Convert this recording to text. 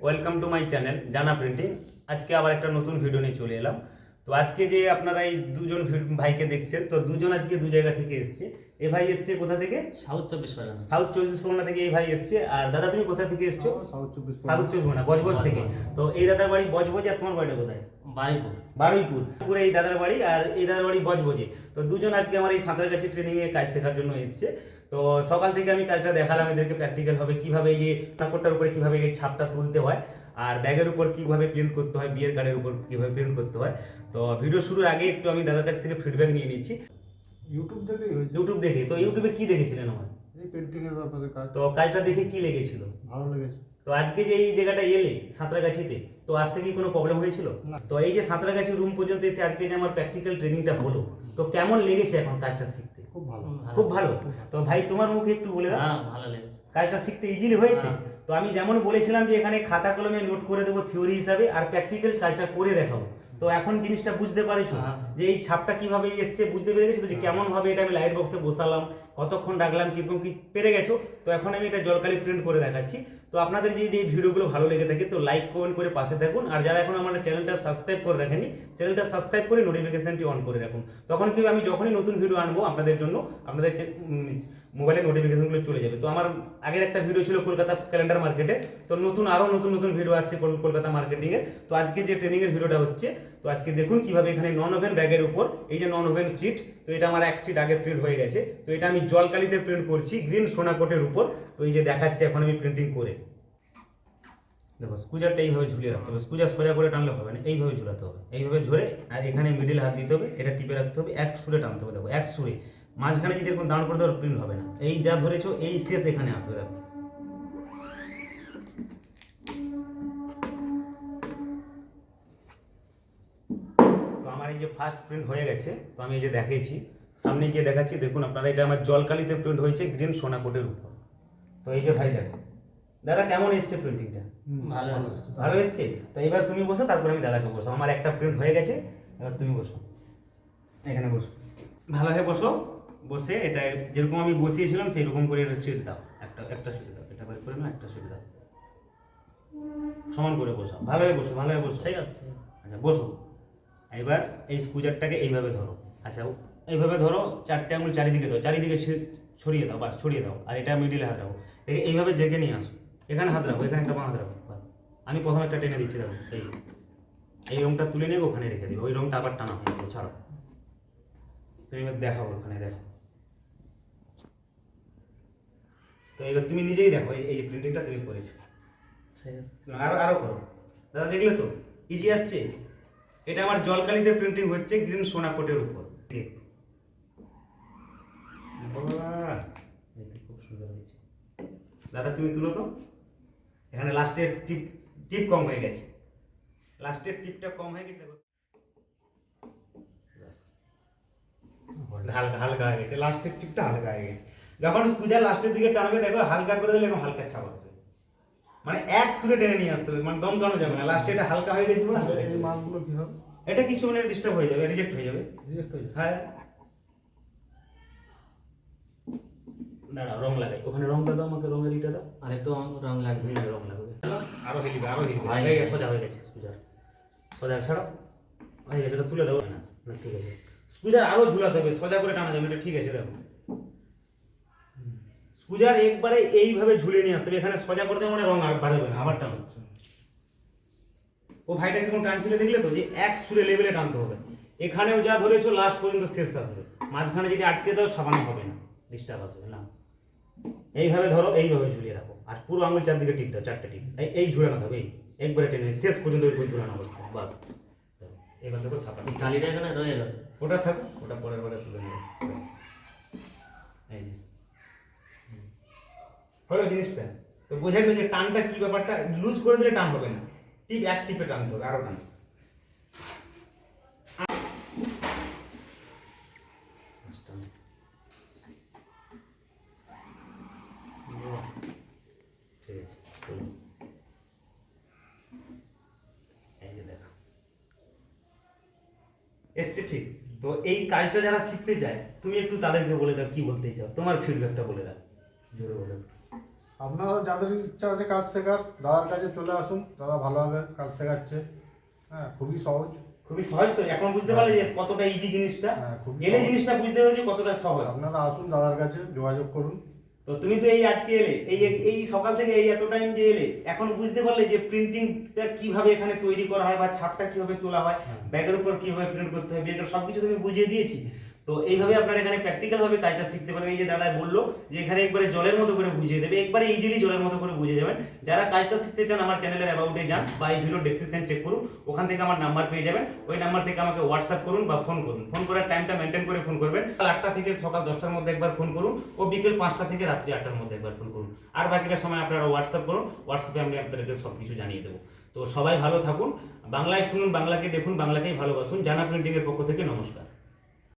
Welcome to my channel জানা printing. আজকে আবার একটা নতুন ভিডিও নিয়ে চলে এলাম। তো আজকে যে আপনারা এই দুজন ভাইকে দেখছেন, তো দুজন আজকে দু জায়গা থেকে এসছে। এ ভাই এসছে কোথা থেকে? সাউথ 24 পরগনা। সাউথ 24 পরগনা থেকে এই ভাই এসছে। আর দাদা তুমি কোথা থেকে এসছো? সাউথ 24 সাউথ 24 পরগনা, বজবজ থেকে। তো এই দাদার বাড়ি বজবজ, আর তোমার বাড়িটা কোথায়? বারুইপুর। বারুইপুর এই দাদার বাড়ি, আর এই দাদার বাড়ি বজবজে। তো দুজন আজকে আমার এই সাঁতারগাছি ট্রেনিংয়ে কাজ শেখার জন্য এসছে। তো সকাল থেকে আমি কাজটা দেখালাম এদেরকে প্র্যাকটিক্যাল হবে, কীভাবে এই যে কাপড়টার উপরে কীভাবে এই ছাপটা তুলতে হয়, আর ব্যাগের উপর কীভাবে প্রিন্ট করতে হয়, বিয়ের কার্ডের উপর কীভাবে প্রিন্ট করতে হয়। তো ভিডিও শুরুর আগে একটু আমি দাদার কাছ থেকে ফিডব্যাক নিয়ে নিচ্ছি। ইউটিউব দেখেই হয়েছে। ইউটিউব দেখে? তো ইউটিউবে কি দেখেছিলেন আমার? এই পেন্টিং এর ব্যাপারে কাজ। তো কাজটা দেখে কি লেগেছিল? ভালো লেগেছে। তো আজকে যে এই জায়গাটা এলে সাঁতরাগাছিতে, তো আসতে কি কোনো প্রবলেম হয়েছিল? না। তো এই যে সাঁতরাগাছি রুম পর্যন্ত এসে আজকে যে আমার প্র্যাকটিক্যাল ট্রেনিংটা হলো, তো কেমন লেগেছে এখন কাজটা শিখতে? খুব ভালো। খুব ভালো। তো ভাই তোমার মুখে একটু বলে দাও। হ্যাঁ, ভালো লেগেছে। কাজটা শিখতে ইজিলি হয়েছে? হ্যাঁ। তো আমি যেমন বলেছিলাম যে এখানে খাতা কলমে নোট করে দেবো থিওরি হিসাবে, আর প্র্যাকটিক্যাল কাজটা করে দেখাবো। তো এখন জিনিসটা বুঝতে পারছো হ্যাঁ। যে এই ছাপটা কিভাবে এসছে, বুঝতে পেরে গেছো তো যে কেমন ভাবে এটা আমি লাইট বক্সে বসালাম, কতক্ষণ রাখলাম, কিরকম কি পেরে গেছো। তো এখন আমি এটা জলকালি প্রিন্ট করে দেখাচ্ছি। তো আপনাদের যদি এই ভিডিওগুলো ভালো লেগে থাকে তো লাইক কমেন্ট করে পাশে থাকুন, আর যারা এখন আমার চ্যানেলটা সাবস্ক্রাইব করে রাখেনি, চ্যানেলটা সাবস্ক্রাইব করে নোটিফিকেশনটি অন করে রাখুন। তখন কি আমি যখনই নতুন ভিডিও আনবো আপনাদের জন্য, আপনাদের মোবাইলে নোটিফিকেশনগুলো চলে যাবে। তো আমার আগের একটা ভিডিও ছিল কলকাতা ক্যালেন্ডার মার্কেটে, তো আরও নতুন ভিডিও আসছে কলকাতা মার্কেটিংয়ের। তো আজকে যে ট্রেনিংয়ের ভিডিওটা হচ্ছে, তো আজকে দেখুন কিভাবে এখানে নন ওভেন ব্যাগের উপর এই যে নন ওভেন সিট, তো এটা আমার এক সিট আগে প্রিন্ট হয়ে গেছে। তো এটা আমি জলকালিতে প্রিন্ট করছি গ্রিন সোনা কোটের উপর। তো এই যে দেখাচ্ছি এখন আমি প্রিন্টিং করে। দেখো স্কুজারটা এইভাবে ঝুলিয়ে রাখতে হবে, স্কুজার সোজা করে টানলে হবে না, এইভাবে ঝুলাতে হবে, এইভাবে ঝরে, আর এখানে মিডিল হাত দিতে হবে, এটা টিপে রাখতে হবে, এক সুরে টানতে হবে। দেখো এক সুরে, মাঝখানে যদি এরকম দাঁড় করে দেওয়ার প্রিন্ট হবে না। এই যা ধরেছো এই শেষ এখানে আসবে। দেখো তো আমার এই যে ফার্স্ট প্রিন্ট হয়ে গেছে। তো আমি এই যে দেখিয়েছি, সামনে গিয়ে দেখাচ্ছি, দেখুন আপনারা, এটা আমার জলকালিতে প্রিন্ট হয়েছে গ্রিন সোনা কোটের উপর। তো এই যে ভাই দেখো, দাদা কেমন এসছে প্রিন্টিংটা? ভালো আছে। ভালো এসছে। তো এবার তুমি বসো, তারপরে আমি দাদাকে বসো। আমার একটা প্রিন্ট হয়ে গেছে, এবার তুমি বসো, এখানে বসো, ভালো হয়ে বসো। বসে এটা যেরকম আমি বসিয়েছিলাম সেই রকম করে এটা সিট দাও, একটা সিট দাও, এটা বের করে না, একটা সিট দাও, সমান করে বসো, ভালো হয়ে বসো, ভালো হয়ে বসো। ঠিক আছে। আচ্ছা বসো। এবার এই স্কুজারটাকে এইভাবে ধরো। আচ্ছা এইভাবে ধরো, চারটে আঙুল চারিদিকে দাও, চারিদিকে ছড়িয়ে দাও, বাস ছড়িয়ে দাও। আর এটা মিডিলে হাত রাখো, এইভাবে জেগে নিয়ে আসো, এখানে হাত রাখো, এখানে একটা বাঁ হাত রাখো। আমি প্রথমে একটা টেনে দিচ্ছি, দেখো এই রংটা তুলে নিয়ে ওখানে রেখে দিবে, ওই রংটা আবার টানা হয়ে যাবে, ছাড়ো। তুমি এবার দেখাও, ওখানে দেখো। তো এবার তুমি নিজেই দেখো এই প্রিন্টিংটা তুমি করেছো। ঠিক আছে। আরো করো দাদা, দেখলে তো ইজি আসছে। এটা আমার জলকালিতে প্রিন্টিং হচ্ছে গ্রিন সোনা কোটের উপর। খুব সুন্দর হয়েছে দাদা, তুমি তুলো তো। এখানে লাস্টের টিপ কম হয়ে গেছে, লাস্টের টিপটা কম হয়ে গেছে, দেখো হালকা হালকা হয়ে গেছে, লাস্টের টিপটা হালকা হয়ে গেছে। যখন স্কুজার লাস্টের দিকে টানবে দেখো হালকা করে দিলে এরকম হালকা ছাপ আসবে, মানে এক সুরে টেনে নিয়ে আসতে হবে, মানে দম টানো যাবে না। লাস্টে এটা হালকা হয়ে গেছে, এই মাছগুলো কি হবে? এটা কিছু মানে ডিস্টার্ব হয়ে যাবে, রিজেক্ট হয়ে যাবে। রিজেক্ট হয়ে যাবে। হ্যাঁ দাঁড়াও, রং লাগাই, ওখানে রংটা দাও, আমাকে রঙের ইটা দাও। আর একটু রং লাগবে। রং লাগবে, আরো হেলিবে, আরো হেলিবে। ভাই। এই সোজা হয়ে গেছে স্কুজার, সোজা ছাড়ো, হয়ে গেছে, এটা তুলে দাও না, না ঠিক আছে। স্কুজার আরো ঝুলাতে হবে, সোজা করে টানা যাবে, এটা ঠিক আছে। দেখো স্কুজার একবারে এইভাবে ঝুলিয়ে নিয়ে আসতে হবে, এখানে সোজা করতে মানে রং আর বাড়বে না, আবার টানো। ও ভাইটা কিরকম টানছিল দেখলে তো, যে এক সুরে লেভেলে টানতে হবে। এখানেও যা ধরেছো লাস্ট পর্যন্ত শেষ আসবে, মাঝখানে যদি আটকে দাও ছাপানো হবে না, ডিস্টার্ব আসবে না। এইভাবে ধরো, এইভাবে ঝুলিয়ে রাখো, আর পুরো আঙুল চারদিকে টিপ দাও, চারটে টিপ, এই ঝুলানো হবে, একবারে টেনে শেষ পর্যন্ত ওই ঝুলানো অবস্থা, বাস। এবার দেখো ছাপানো, কালিটা এখানে রয়ে গেল। ওটা থাকো, ওটা পরের বারে তুলে নেবো। এই যে হলো জিনিসটা। তো বোঝাবে যে টানটা কি, ব্যাপারটা লুজ করে দিলে টান হবে না, টিপ এক টিপে টানতে হবে, আরো টান। ঠিক আছে, এই যে দেখো এসছে ঠিক। তো এই কাজটা যারা শিখতে চায়, তুমি একটু তাদেরকে বলে দাও, কি বলতে চাও, তোমার ফিডব্যাকটা বলে দাও, জোরে বলে দাও। আপনারা যাদের ইচ্ছা আছে কাজ শেখার দাদার কাছে চলে আসুন, দাদা ভালোভাবে কাজ শেখাচ্ছে। হ্যাঁ, খুবই সহজ। খুবই সহজ তো, এখন বুঝতে পারলে যে কতটা ইজি জিনিসটা, হ্যাঁ, খুবই এলে সহজ। জিনিসটা বুঝতে পারলে যে কতটা সহজ। আপনারা আসুন দাদার কাছে, যোগাযোগ করুন। তো তুমি তো এই আজকে এলে, এই সকাল থেকে এই এত টাইম যে এলে, এখন বুঝতে পারলে যে প্রিন্টিংটা কিভাবে এখানে তৈরি করা হয় বা ছাপটা কিভাবে তোলা হয়, ব্যাগের উপর কিভাবে প্রিন্ট করতে হয়, ব্যাগের সবকিছু তুমি বুঝিয়ে দিয়েছি। তো এইভাবে আপনারা এখানে প্র্যাকটিক্যাল ভাবে কাজটা শিখতে পারবেন। এই যে দাদা বললো যে এখানে একবারে জলের মতো করে বুঝিয়ে দেবে, একবারে ইজিলি জলের মতো করে বুঝিয়ে যাবেন। যারা কাজটা শিখতে চান আমার চ্যানেলের অ্যাবাউটে যান বা এই ভিডিও ডেসক্রিপশন চেক করুন, ওখান থেকে আমার নাম্বার পেয়ে যাবেন। ওই নাম্বার থেকে আমাকে হোয়াটসঅ্যাপ করুন বা ফোন করুন। ফোন করার টাইমটা মেনটেন করে ফোন করবেন। সকাল 8টা থেকে সকাল 10টার মধ্যে একবার ফোন করুন ও বিকেল 5টা থেকে রাত্রি 8টার মধ্যে একবার ফোন করুন। আর বাকিটা সময় আপনারা হোয়াটসঅ্যাপ করুন, হোয়াটসঅ্যাপে আমি আপনাদেরকে সব কিছু জানিয়ে দেবো। তো সবাই ভালো থাকুন, বাংলায় শুনুন, বাংলাকে দেখুন, বাংলাকেই ভালোবাসুন। জানা প্রিন্টিংয়ের পক্ষ থেকে নমস্কার।